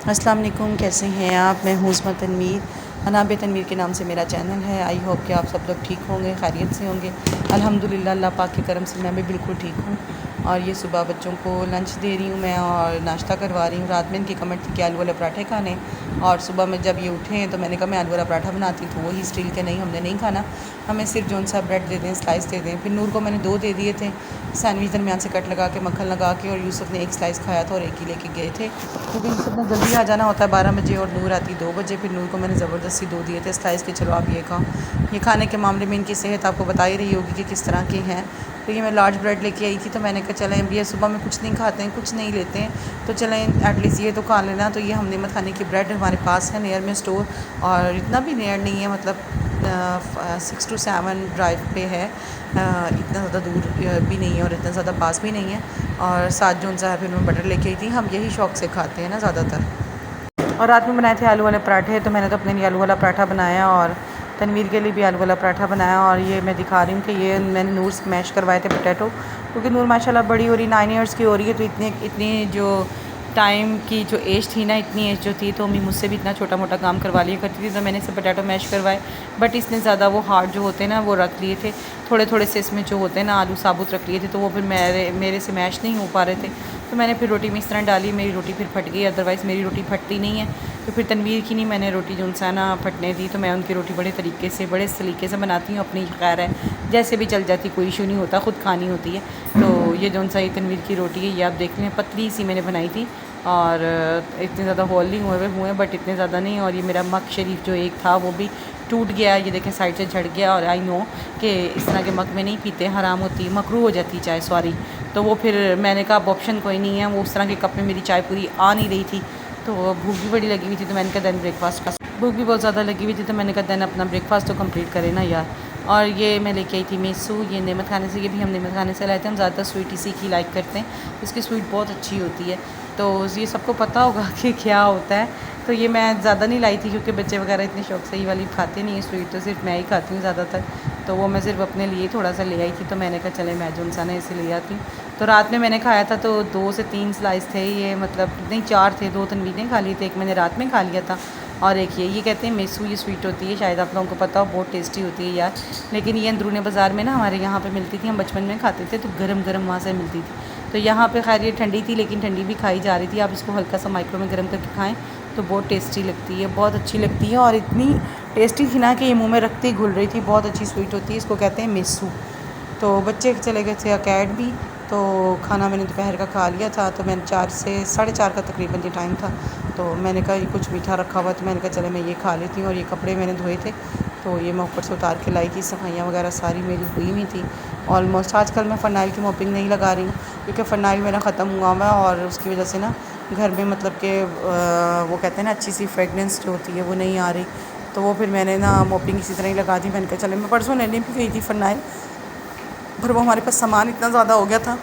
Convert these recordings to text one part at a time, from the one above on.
अस्सलाम वालेकुम, कैसे हैं आप। मैं हूँ उस्मा तनवीर। अनाब तनवीर के नाम से मेरा चैनल है। आई होप कि आप सब लोग ठीक होंगे, खैरियत से होंगे। अल्हम्दुलिल्लाह अल्लाह पाक के करम से मैं भी बिल्कुल ठीक हूँ। और ये सुबह बच्चों को लंच दे रही हूँ मैं और नाश्ता करवा रही हूँ। रात में इनकी कमेंट थी कि आलू वाले पराठे खाने, और सुबह में जब ये उठे हैं तो मैंने कहा मैं आलू वाला पराठा बनाती, तो वही स्टील के नहीं, हमने नहीं खाना, हमें सिर्फ जौन सा ब्रेड दे दें, स्लाइस दे दें। फिर नूर को मैंने 2 दे दिए थे सैंडविच, दरमियान से कट लगा के मक्खन लगा के, और यूसुफ ने 1 स्लाइस खाया था और 1 ही लेके गए थे, क्योंकि यूसुफ ने जल्दी आ जाना होता है 12 बजे और नूर आती 2 बजे। फिर नूर को मैंने ज़बरदस्ती 2 दिए थे स्लाइस के, चलो आप ये खाओ। ये खाने के मामले में इनकी सेहत आपको बता ही रही होगी कि किस तरह की हैं। तो ये मैं लार्ज ब्रेड लेके आई थी, तो मैंने कहा चलें अब ये सुबह में कुछ नहीं खाते हैं, कुछ नहीं लेते हैं, तो चलें एटलीस्ट ये तो खा लेना। तो ये हम नेमत खाने की ब्रेड हमारे पास है नियर में स्टोर, और इतना भी नियर नहीं है, मतलब 6 to 7 ड्राइव पे है। इतना ज़्यादा दूर भी नहीं है और इतना ज़्यादा पास भी नहीं है। और साथ जो सा है फिर मैं बटर लेके आई थी, हम यही शौक़ से खाते हैं ना ज़्यादातर। और रात में बनाए थे आलू वाले पराठे, तो मैंने तो अपने लिए आलू वाला पराठा बनाया और तनवीर के लिए भी आलू वाला पराठा बनाया। और ये मैं दिखा रही हूँ कि ये मैंने नूर स्मैश करवाए थे पोटैटो, क्योंकि नूर माशाल्लाह बड़ी हो रही 9 ईयर्स की हो रही है, तो इतनी जो टाइम की जो एज थी ना, इतनी एज जो थी, तो मम्मी मुझसे भी इतना छोटा मोटा काम करवा लिया करती थी। तो मैंने इसे पोटैटो मैश करवाए, बट इसने ज़्यादा वो हार्ड जो होते हैं ना वो रख लिए थे, थोड़े थोड़े से इसमें जो होते हैं ना आलू साबुत रख लिए थे, तो वो फिर मेरे से मैश नहीं हो पा रहे थे। तो मैंने फिर रोटी में इस तरह डाली, मेरी रोटी फिर फट गई, अदरवाइज़ मेरी रोटी फटती नहीं है। तो फिर तनवीर की नहीं मैंने रोटी जो सा ना फटने दी, तो मैं उनकी रोटी बड़े तरीके से बड़े सलीके से बनाती हूँ, अपनी खैर है जैसे भी चल जाती, कोई इशू नहीं होता, ख़ुद खानी होती है। तो ये जो सा ये तनवीर की रोटी है, ये आप देख लें, पतली सी मैंने बनाई थी, और इतने ज़्यादा होल नहीं हुए बट इतने ज़्यादा नहीं। और ये मेरा मग शरीफ जो एक था वो भी टूट गया, ये देखें साइड से झड़ गया। और आई नो कि इस तरह के मग में नहीं पीते, हराम होती, मकरूह हो जाती चाय, सॉरी। तो वो फिर मैंने कहा अब ऑप्शन कोई नहीं है, वो उस तरह के कप में मेरी चाय पूरी आ नहीं रही थी, तो भूख भी बड़ी लगी हुई थी, तो मैंने कहा दैन ब्रेकफास्ट का, भूख भी बहुत ज़्यादा लगी हुई थी, तो मैंने कहा दैन अपना ब्रेकफास्ट तो कंप्लीट करें ना यार। और ये मैं लेके आई थी मेसू, ये नेमत खाने से, ये भी हम नेमत खाने से लाए थे। हम ज़्यादातर स्वीट इसी की लाइक करते हैं, इसकी स्वीट बहुत अच्छी होती है, तो ये सबको पता होगा कि क्या होता है। तो ये मैं ज़्यादा नहीं लाई थी, क्योंकि बच्चे वगैरह इतने शौक से ये वाली खाते नहीं है स्वीट, तो सिर्फ मैं ही खाती हूँ ज़्यादातर। तो वो मैं सिर्फ अपने लिए थोड़ा सा ले आई थी, तो मैंने कहा चले मैं जो इंसान है इसे ले आती हूँ। तो रात में मैंने खाया था, तो 2 से 3 स्लाइस थे ये, मतलब नहीं 4 थे, 2 तनवीर ने खा लिए थे, 1 मैंने रात में खा लिया था। और एक ये कहते हैं मेसू, ये स्वीट होती है, शायद आप लोगों को पता हो, बहुत टेस्टी होती है यार। लेकिन ये अंदरूनी बाज़ार में ना हमारे यहाँ पे मिलती थी, हम बचपन में खाते थे, तो गरम गरम वहाँ से मिलती थी। तो यहाँ पे खैर ये ठंडी थी, लेकिन ठंडी भी खाई जा रही थी। आप इसको हल्का सा माइक्रो में गर्म करके खाएँ तो बहुत टेस्टी लगती है, बहुत अच्छी लगती है। और इतनी टेस्टी थी ना कि ये मुँह में रखते ही घुल रही थी, बहुत अच्छी स्वीट होती है, इसको कहते हैं मेसू। तो बच्चे चले गए थे अकेडमी, तो खाना मैंने दोपहर का खा लिया था, तो मैंने 4 से 4:30 का तकरीबन ये टाइम था, तो मैंने कहा ये कुछ मीठा रखा हुआ, तो मैंने कहा चले मैं ये खा लेती हूँ। और ये कपड़े मैंने धोए थे, तो ये मैं ऊपर से उतार के लाई थी, सफाइयाँ वगैरह सारी मेरी हुई हुई थी ऑलमोस्ट। आजकल मैं फ़रनाइल की मोपिंग नहीं लगा रही हूँ, क्योंकि फ़रनाइल मेरा ख़त्म हुआ हुआ है, और उसकी वजह से ना घर में मतलब कि वो कहते हैं ना अच्छी सी फ्रेगनेंस जो होती है वो नहीं आ रही, तो वो फिर मैंने ना मोपिंग इसी तरह ही लगा दी। मैंने कहा चले, मैं परसों लेने भी गई थी फ़रनाइल, पर वो हमारे पास सामान इतना ज़्यादा हो गया था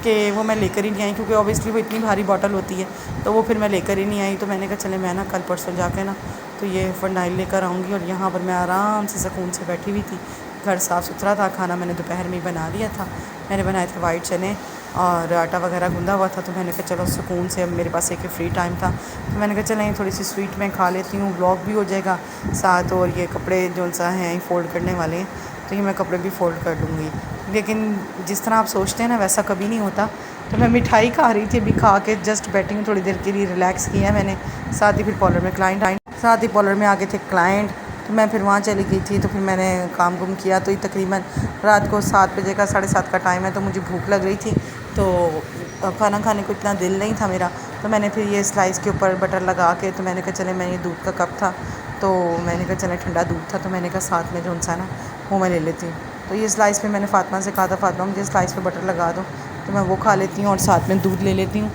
कि वो मैं लेकर ही नहीं आई, क्योंकि ऑब्वियसली वो इतनी भारी बॉटल होती है, तो वो फिर मैं लेकर ही नहीं आई। तो मैंने कहा चले मैं ना कल परसों जाके ना तो ये फ़रनाइल लेकर आऊँगी। और यहाँ पर मैं आराम से सुकून से बैठी हुई थी, घर साफ़ सुथरा था, खाना मैंने दोपहर में ही बना लिया था। मैंने बनाए थे वाइट चने और आटा वगैरह गूँधा हुआ था, तो मैंने कहा चलो सुकून से, अब मेरे पास एक फ्री टाइम था, तो मैंने कहा चलें थोड़ी सी स्वीट मैं खा लेती हूँ, व्लॉग भी हो जाएगा साथ, और ये कपड़े जो सा हैं फ़ोल्ड करने वाले हैं, तो ये मैं कपड़े भी फ़ोल्ड कर लूँगी। लेकिन जिस तरह आप सोचते हैं ना वैसा कभी नहीं होता। तो मैं मिठाई खा रही थी, अभी खा के जस्ट बैठी हूँ, थोड़ी देर के लिए रिलैक्स किया मैंने। साथ ही फिर पार्लर में क्लाइंट आए, साथ ही पार्लर में आगे थे क्लाइंट, तो मैं फिर वहाँ चली गई थी, तो फिर मैंने काम गुम किया। तो ये तकरीबन रात को 7 बजे का 7:30 का टाइम है, तो मुझे भूख लग रही थी, तो खाना खाने को इतना दिल नहीं था मेरा, तो मैंने फिर ये स्लाइस के ऊपर बटर लगा के, तो मैंने कहा चले, मैं ये दूध का कप था, तो मैंने कहा चले ठंडा दूध था, तो मैंने कहा साथ में जो सा ना वो मैं ले लेती हूँ। तो ये स्लाइस पे मैंने फ़ातिमा से कहा था, फ़ातिमा मुझे स्लाइस पे बटर लगा दो, तो मैं वो खा लेती हूँ और साथ में दूध ले लेती हूँ,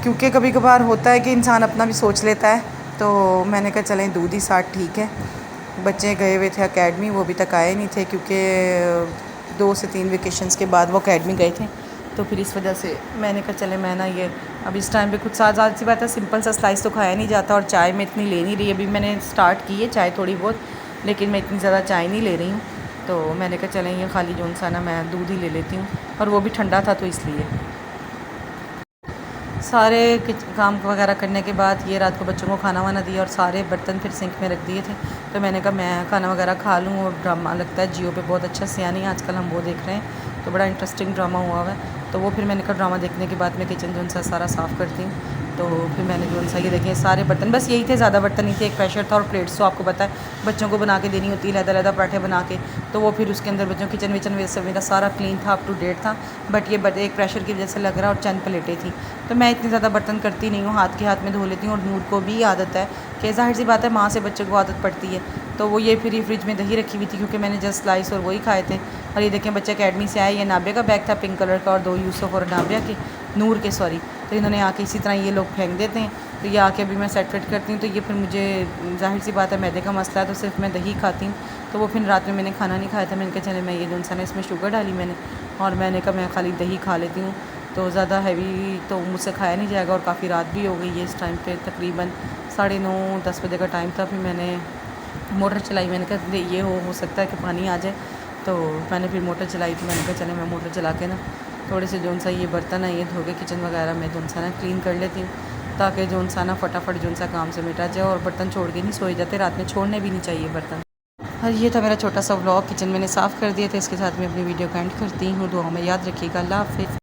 क्योंकि कभी कभार होता है कि इंसान अपना भी सोच लेता है। तो मैंने कहा चलें दूध ही साथ ठीक है। बच्चे गए हुए थे अकेडमी, वो अभी तक आए नहीं थे, क्योंकि 2 से 3 वेकेशंस के बाद वो अकेडमी गए थे, तो फिर इस वजह से मैंने कहा चले मैं ना ये अब इस टाइम पे कुछ ज़्यादा सी बात है, सिंपल सा स्लाइस तो खाया नहीं जाता, और चाय में इतनी ले नहीं रही। अभी मैंने स्टार्ट की है चाय थोड़ी बहुत, लेकिन मैं इतनी ज़्यादा चाय नहीं ले रही हूँ, तो मैंने कहा चलें ये खाली जो सा ना मैं दूध ही ले लेती हूँ, और वो भी ठंडा था तो इसलिए। सारे काम वगैरह करने के बाद ये रात को बच्चों को खाना वाना दिया और सारे बर्तन फिर सिंक में रख दिए थे। तो मैंने कहा मैं खाना वगैरह खा लूँ। और ड्रामा लगता है जियो पे बहुत अच्छा सियानी आजकल हम वो देख रहे हैं, तो बड़ा इंटरेस्टिंग ड्रामा हुआ हुआ है। तो वो फिर मैंने कहा ड्रामा देखने के बाद मैं किचन जो सा सारा साफ़ करती हूँ। तो फिर मैंने जो सा ये देखें सारे बर्तन, बस यही थे, ज़्यादा बर्तन नहीं थे। एक प्रेशर था और प्लेट्स, तो आपको पता है बच्चों को बना के देनी होती है लहदा पराठे बना के, तो वो फिर उसके अंदर बच्चों किचन विचन वैसे मेरा सारा क्लीन था, अप टू डेट था। बट ये एक प्रेशर की वजह से लग रहा और चंद प्लेटें थी। तो मैं इतनी ज़्यादा बर्तन करती नहीं हूँ, हाथ के हाथ में धो लेती हूँ। और नूर को भी आदत है कि ज़ाहिर सी बात है माँ से बच्चे को आदत पड़ती है। तो वो ये फिर फ्रिज में दही रखी हुई थी क्योंकि मैंने जस्ट स्लाइस और वही खाए थे। और ये देखें बच्चे अकेडमी से आए, ये नाबिया का बैग था पिंक कलर का और 2 यूसुफ और नाबिया के, नूर के सॉरी। तो इन्होंने आके इसी तरह ये लोग फेंक देते हैं। तो ये आके अभी मैं सेट वेट करती हूँ। तो ये फिर मुझे ज़ाहिर सी बात है मैदे का मसला है, तो सिर्फ मैं दही खाती हूँ। तो वो फिर रात में मैंने खाना नहीं खाया था, मैंने कहा चले मैं ये जो सा ना इसमें शुगर डाली मैंने, और मैंने कहा मैं खाली दही खा लेती हूँ। तो ज़्यादा हैवी तो मुझसे खाया नहीं जाएगा। और काफ़ी रात भी हो गई है इस टाइम पे, तकरीबन 9:30-10 बजे का टाइम था। फिर मैंने मोटर चलाई, मैंने कहा ये हो सकता है कि पानी आ जाए। तो मैंने फिर मोटर चलाई, तो मैंने कहा चले मैं मोटर चला के ना थोड़े से जो सा ये बर्तन है ये धो के किचन वगैरह में जो सा ना क्लीन कर लेती हूँ, ताकि जो सा ना फटाफट जो सा काम से मिटा जाए। और बर्तन छोड़ के नहीं सोए जाते, रात में छोड़ने भी नहीं चाहिए बर्तन। और ये था मेरा छोटा सा व्लॉग, किचन मैंने साफ़ कर दिया था। इसके साथ मैं अपनी वीडियो को एंड करती हूँ। दुआ में याद रखिएगा। अल्लाह हाफ़िज़।